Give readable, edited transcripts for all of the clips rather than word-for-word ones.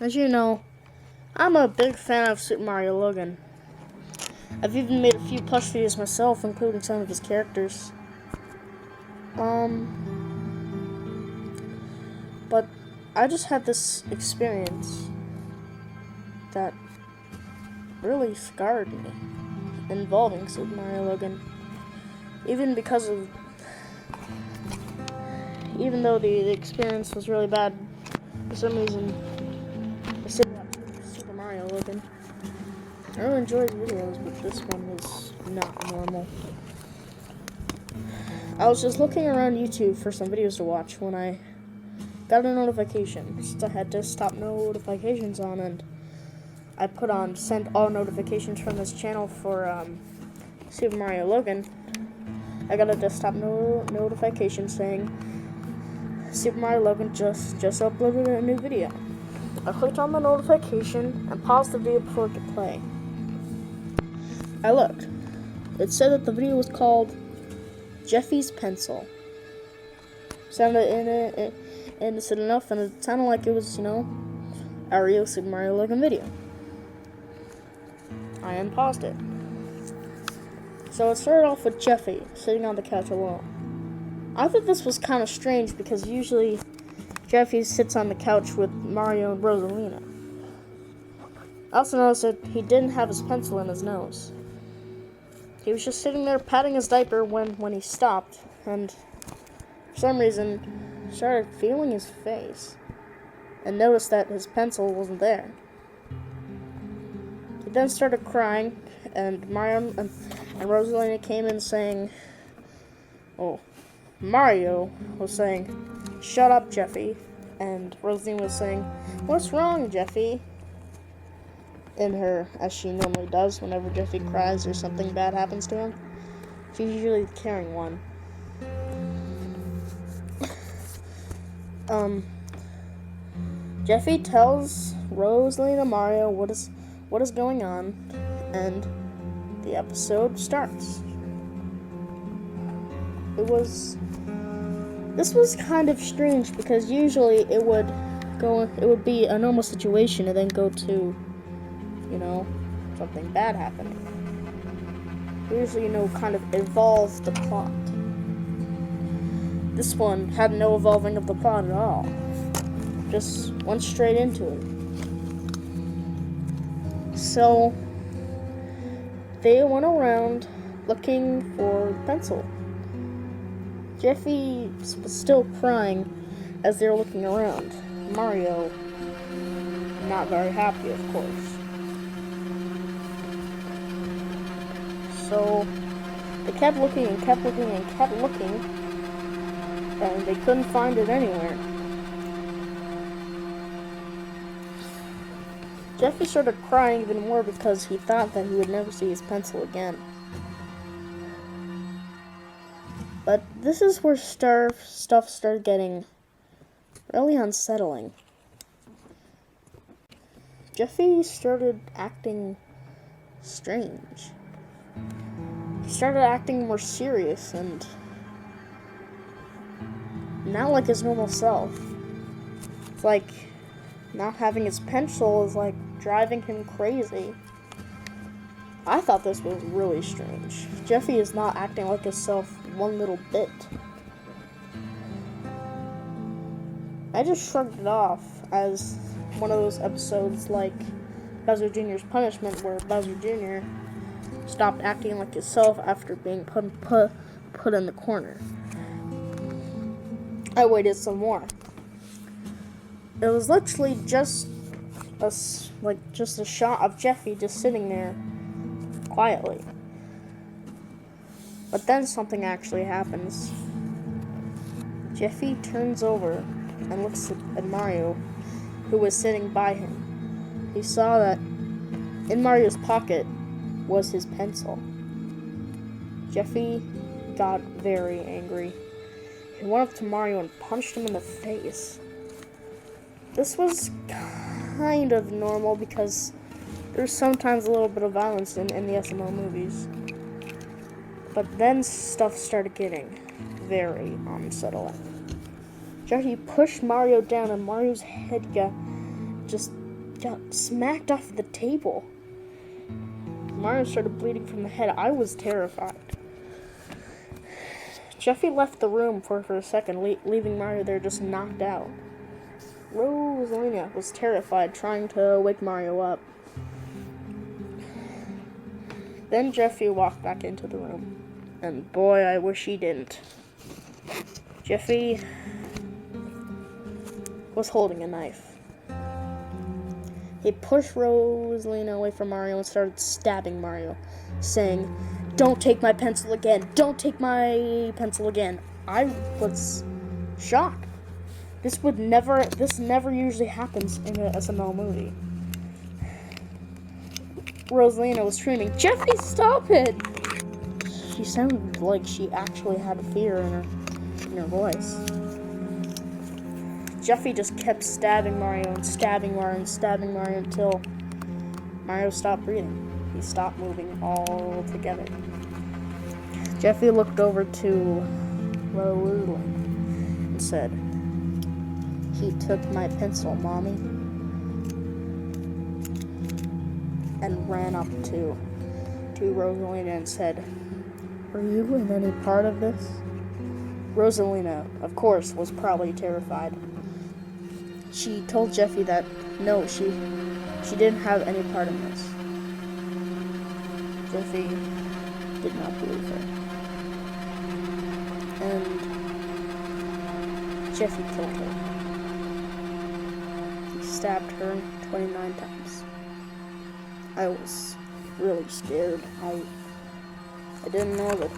As you know, I'm a big fan of Super Mario Logan. I've even made a few plush videos myself, including some of his characters. But I just had this experience that really scarred me involving Super Mario Logan. Even though the experience was really bad, for some reason, I still watched Super Mario Logan. I really enjoy his videos, but this one was not normal. I was just looking around YouTube for some videos to watch when I got a notification. So I had desktop notifications on, and I put on send all notifications from this channel for Super Mario Logan. I got a desktop notification saying Super Mario Logan just uploaded a new video. I clicked on the notification and paused the video before it could play. I looked. It said that the video was called Jeffys Pencil. Sounded innocent enough, and it sounded like it was, a real Super Mario Logan video. I unpaused it. So it started off with Jeffy sitting on the couch alone. I thought this was kind of strange because usually Jeffy sits on the couch with Mario and Rosalina. I also noticed that he didn't have his pencil in his nose. He was just sitting there patting his diaper when he stopped, and for some reason started feeling his face and noticed that his pencil wasn't there. He then started crying, and Mario and Rosalina came in saying, Mario was saying, "Shut up, Jeffy," and Rosalina was saying, "What's wrong, Jeffy?" in her, as she normally does whenever Jeffy cries or something bad happens to him. She's usually the caring one. Jeffy tells Rosalina and Mario what is going on, and the episode starts. This was kind of strange because usually it would be a normal situation and then go to, something bad happening. Usually, kind of evolve the plot. This one had no evolving of the plot at all. Just went straight into it. So, they went around looking for the pencil. Jeffy was still crying as they were looking around. Mario, not very happy, of course. So, they kept looking and kept looking and kept looking, and they couldn't find it anywhere. Jeffy started crying even more because he thought that he would never see his pencil again. But this is where stuff started getting really unsettling. Jeffy started acting strange. He started acting more serious and not like his normal self. It's like not having his pencil is like driving him crazy. I thought this was really strange. Jeffy is not acting like himself one little bit. I just shrugged it off as one of those episodes like Bowser Jr.'s Punishment, where Bowser Jr. stopped acting like himself after being put in the corner. I waited some more. It was literally just a shot of Jeffy just sitting there quietly. But then something actually happens. Jeffy turns over and looks at Mario, who was sitting by him. He saw that in Mario's pocket was his pencil. Jeffy got very angry. He went up to Mario and punched him in the face. This was kind of normal because there's sometimes a little bit of violence in the SML movies. But then stuff started getting very unsettling. Jeffy pushed Mario down and Mario's head got just got smacked off the table. Mario started bleeding from the head. I was terrified. Jeffy left the room for a second, leaving Mario there just knocked out. Rosalina was terrified, trying to wake Mario up. Then Jeffy walked back into the room. And boy, I wish he didn't. Jeffy was holding a knife. He pushed Rosalina away from Mario and started stabbing Mario, saying, "Don't take my pencil again! Don't take my pencil again!" I was shocked. This never usually happens in an SML movie. Rosalina was screaming, "Jeffy, stop it!" She sounded like she actually had fear in her voice. Jeffy just kept stabbing Mario and stabbing Mario and stabbing Mario until Mario stopped breathing. He stopped moving altogether. Jeffy looked over to Rosalina and said, "He took my pencil, Mommy," and ran up to Rosalina and said, "Were you in any part of this?" Rosalina, of course, was probably terrified. She told Jeffy that no, she didn't have any part in this. Jeffy did not believe her. And Jeffy killed her. He stabbed her 29 times. I was really scared. I didn't know that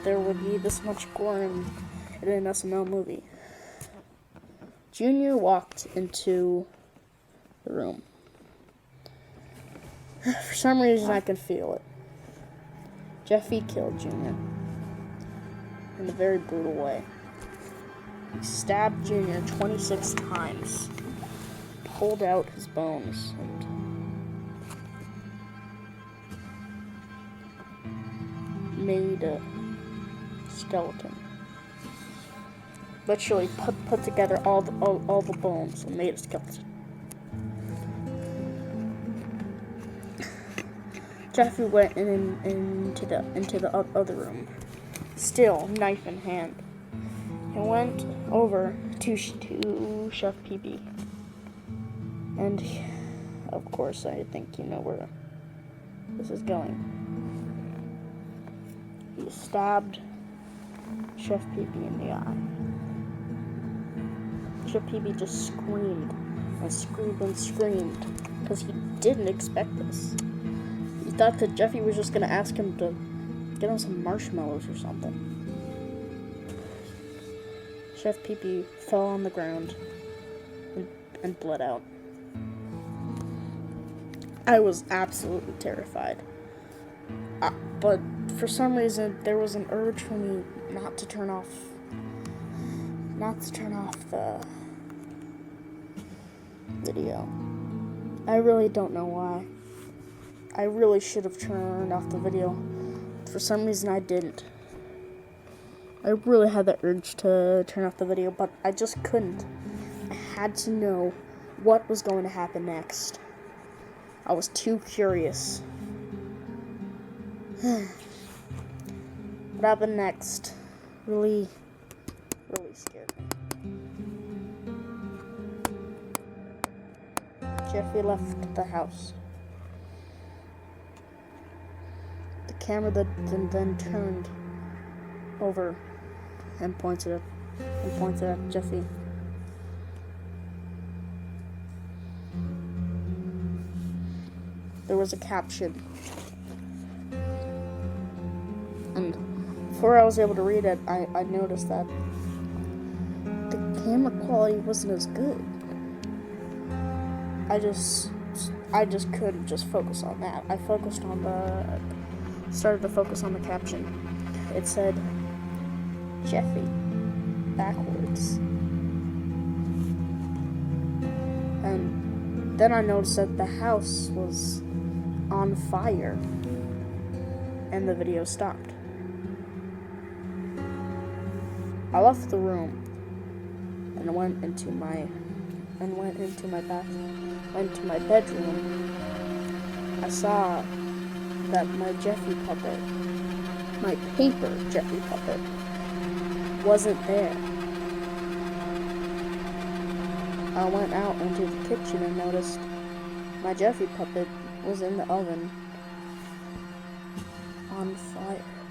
there would be this much gore in an SML movie. Junior walked into the room. For some reason, I could feel it. Jeffy killed Junior in a very brutal way. He stabbed Junior 26 times, pulled out his bones, and made a skeleton. Literally put together all the bones and made a skeleton. Jeffy went into the other room, still knife in hand. He went over to Chef PB, and of course, I think you know where this is going. He stabbed Chef PB in the eye. Chef PB just screamed and screamed and screamed because he didn't expect this. He thought that Jeffy was just going to ask him to get him some marshmallows or something. Chef PB fell on the ground and bled out. I was absolutely terrified. But for some reason, there was an urge for me not to turn off the video. I really don't know why. I really should have turned off the video. For some reason, I didn't. I really had the urge to turn off the video, but I just couldn't. I had to know what was going to happen next. I was too curious. What happened next really scared me. Jeffy left the house. The camera then turned over and pointed at Jeffy. There was a caption. And before I was able to read it, I noticed that the camera quality wasn't as good. I just couldn't just focus on that. I started to focus on the caption. It said, Jeffy, backwards. And then I noticed that the house was on fire, and the video stopped. I left the room and went into my and went into my bedroom, I saw that my Jeffy puppet, my paper Jeffy puppet, wasn't there. I went out into the kitchen and noticed my Jeffy puppet was in the oven on fire.